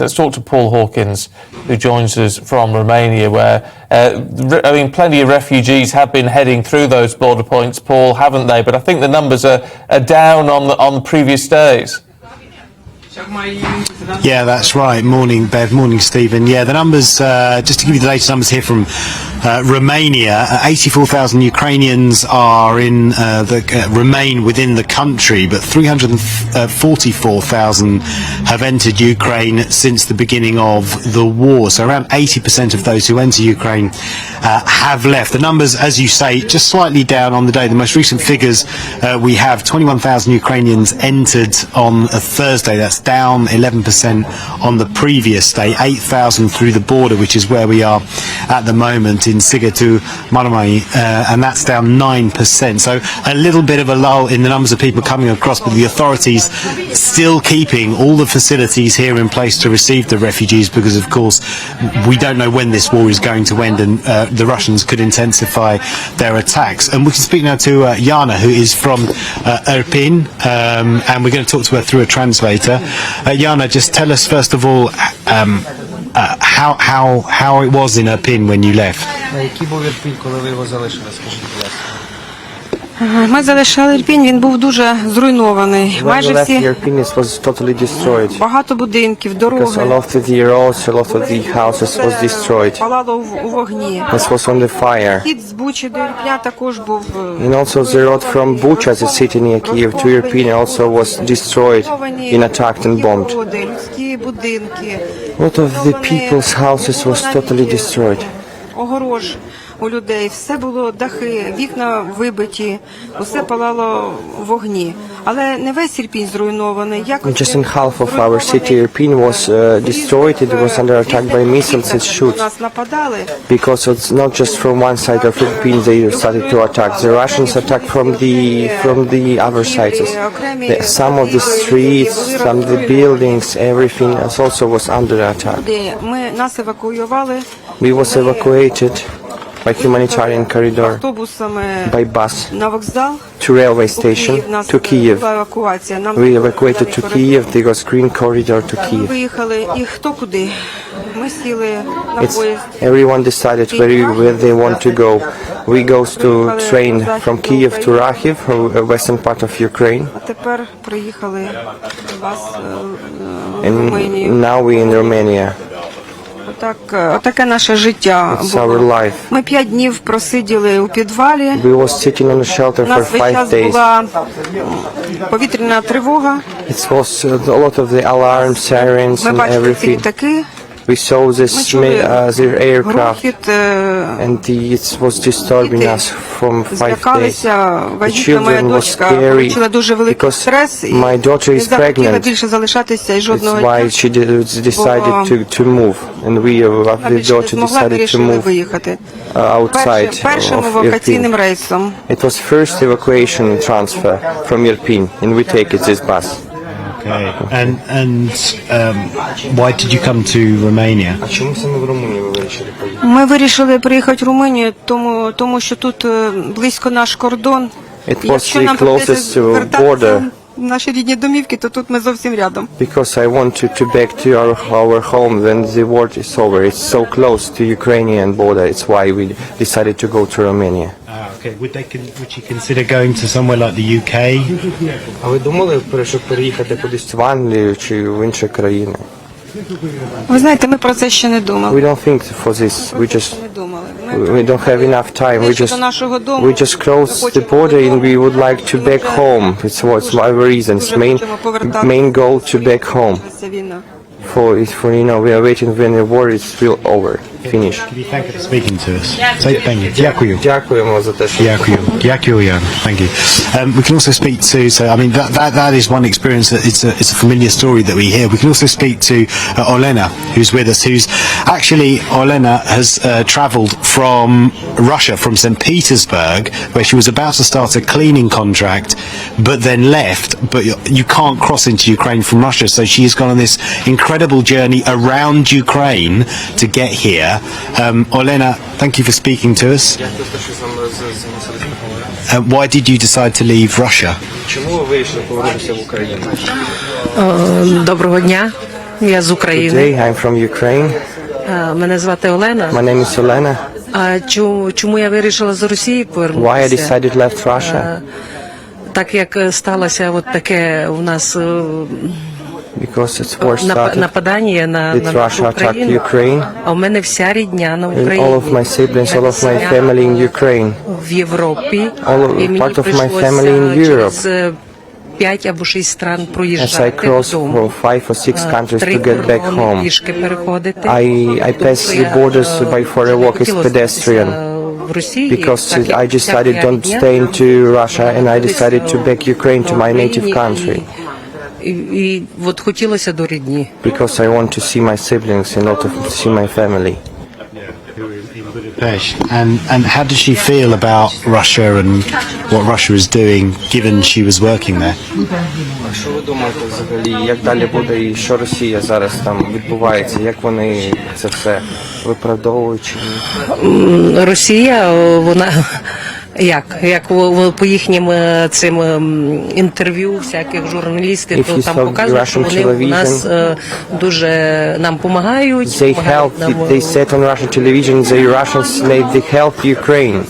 Hawkins. Let's talk to Paul Hawkins, who joins us from Romania, where, plenty of refugees have been heading through those border points, Paul, haven't they? But I think the numbers are down on the previous days. Yeah, that's right. Morning, Bev. Morning, Stephen. Yeah, the numbers, just to give you the latest numbers here from Romania, 84,000 Ukrainians are remain within the country, but 344,000 have entered Ukraine since the beginning of the war. So around 80% of those who enter Ukraine have left. The numbers, as you say, just slightly down on the day. The most recent figures we have, 21,000 Ukrainians entered on a Thursday. That's down 11% on the previous day. 8,000 through the border, which is where we are at the moment in Sighetu Marmatiei, and that's down 9%. So a little bit of a lull in the numbers of people coming across, but the authorities still keeping all the facilities here in place to receive the refugees, because of course we don't know when this war is going to end, and the Russians could intensify their attacks. And we can speak now to Zhanna, who is from Irpin, and we're going to talk to her through a translator. Zhanna, just tell us first of all how it was in Irpin when you left. Який був Ірпінь, коли ви його залишили, скажіть, будь ласка? Ми залишали Ірпінь, він був дуже зруйнований. Майже всі багато будинків, дороги. Палало у вогні. Хід з Бучі до Ірпіня також був. And also the road from Bucha, the city near Kiev, to Irpin also was destroyed and attacked and bombed. Людські будинки. A lot of the people's houses was totally destroyed. Огорож у людей, все було, дахи, вікна вибиті, усе палало в вогні. Але не весь Ірпінь зруйнований. Just in half of our city, Irpin was destroyed. It was under attack by missiles and shoots. Because it's not just from one side of Irpin they started to attack. The Russians attacked from the other sides. Some of the streets, some of the buildings, everything else also was under attack. We was evacuated by humanitarian corridor, by bus, to railway station, to Kiev. We evacuated to Kiev. There was green corridor to Kiev. Everyone decided where they want to go. We go to train from Kiev to Rakhiv, western part of Ukraine. And now we're in Romania. Таке наше життя було. Ми 5 днів просиділи у підвалі. У нас весь час була повітряна тривога. Ми бачили ці літаки. We saw their aircraft, and it was disturbing us from 5 days. The children were scary because my daughter is pregnant. That's why she decided to move, and the daughter decided to move outside of Irpin. It was first evacuation transfer from Irpin, and we take this bus. Okay. And why did you come to Romania? Ми вирішили приїхати в Румунію, тому що тут близько наш кордон. Якщо нам прийдеться вертатися в наші рідні домівки, то тут ми зовсім рядом. Because I want to back to our home when the war is over. It's so close to Ukrainian border. It's why we decided to go to Romania. Okay. Would you consider going to somewhere like the UK? А ви думали, щоб переїхати кудись в Англію чи в інші країни? Ви знаєте, ми про це ще не думали. We don't think for this. We don't have enough time. We just close the border and we would like to back home. It's our reasons. Main goal to back home. For we are waiting when the war is still over. Finish. Thank you for speaking to us. Say thank you. Дякую. Дякуємо за те, що Дякую, Jan. Thank you. We can also speak to. So I mean that is one experience. That it's a familiar story that we hear. We can also speak to Olena, who's with us. Who's actually Olena has travelled from Russia, from St. Petersburg, where she was about to start a cleaning contract, but then left. But you can't cross into Ukraine from Russia, so she has gone on this incredible journey around Ukraine to get here. Olena, thank you for speaking to us. Why did you decide to leave Russia? Чому ви вирішили повернутися в Україну? Доброго дня. Я з України. Today I'm from Ukraine. Мене звати Олена. My name is Olena. А чому я вирішила з Росії Why I повернутися? decided left Russia? Так як сталося от таке у нас Because it's war started. нападання на Did нашу Russia attack Україну. Ukraine? А у мене вся рідня на And Україні. all of my siblings, all of my family in Ukraine. В Європі. All І мені part of my прийшлося family in через 5 або 6 стран As I проїжджати crossed додому. from 5 or 6 countries 3 to get back кордони home. пішки переходити. I passed the borders by for a walk as pedestrian. В Росії, Because так як I decided вся don't рідня, stay into Russia and I decided to back Ukraine to my native country. І от хотілося до рідні. Because I want to see my siblings and not to see my family. And how does she feel about Russia and what Russia is doing, given she was working there? Що ви думаєте взагалі, як далі буде і що Росія зараз там відбувається, як вони це все виправдовують чи ні? Росія, вона як по їхнім цим інтерв'ю всяких журналістів, то там показують, що вони у нас дуже нам допомагають. They help, they said on Russian television, the Russians they help Ukraine.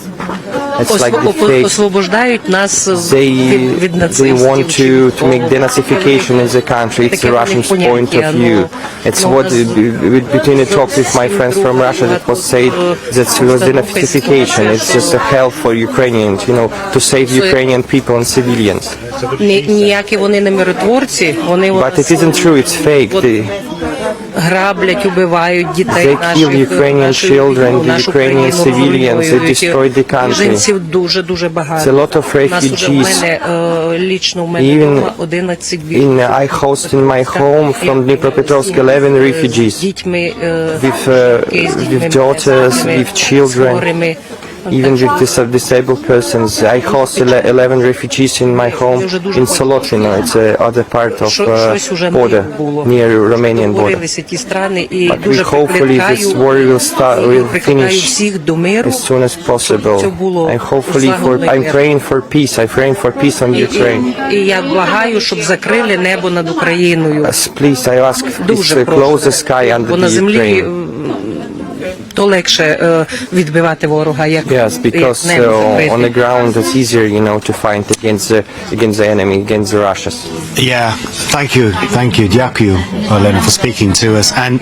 It's like the fake. Освобождають нас від They нацистів. want to make denazification in the country. It's the Russians' point of view. It's what between the talks with my friends from Russia that was said that it was denazification. It's just a help for Ukrainians, to save Ukrainian people and civilians. Ніякі вони не миротворці, вони But it isn't true. It's fake. граблять, убивають дітей They kill Ukrainian children, the Ukrainian civilians. They destroy the country. Біженців дуже багато. It's a lot of refugees. Лічно у мене Even вдома 11 біженців. I host in my home from Dnipropetrovsk 11 refugees З дітьми, with daughters, with children, even with disabled persons. I host 11 refugees in my home in Solotrino. It's the other part of border, near Romanian border. But we hopefully this war will finish as soon as possible. And hopefully I'm praying for peace. I'm praying for peace on Ukraine. І я благаю, щоб закрили небо над Україною. Please, I ask, close the sky under Бо на the землі Ukraine. то легше відбивати ворога, як Yes, because on the ground it's easier, to fight against the enemy, against the Russians. Yeah, thank you, Dyaku, Olena, for speaking to us. And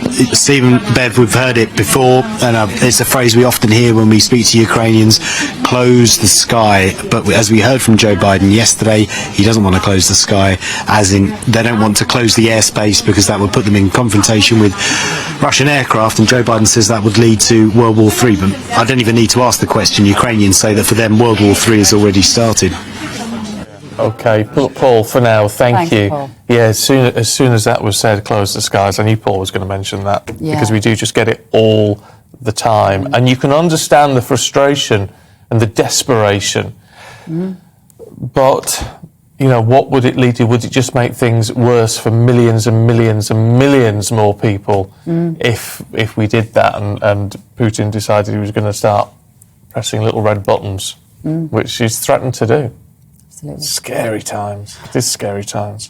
Stephen, Bev, we've heard it before, and it's a phrase we often hear when we speak to Ukrainians, close the sky. But as we heard from Joe Biden yesterday, he doesn't want to close the sky, as in they don't want to close the airspace because that would put them in confrontation with Russian aircraft, and Joe Biden says that would lead to World War III. But I don't even need to ask the question. Ukrainians say that for them World War III has already started. Okay, Paul, for now, thank you. Paul. Yeah, as soon as that was said, close the skies, I knew Paul was going to mention that because we do just get it all the time. And you can understand the frustration and the desperation. But, what would it lead to? Would it just make things worse for millions and millions and millions more people if we did that and Putin decided he was going to start pressing little red buttons, which he's threatened to do? Absolutely. Scary times. It is scary times.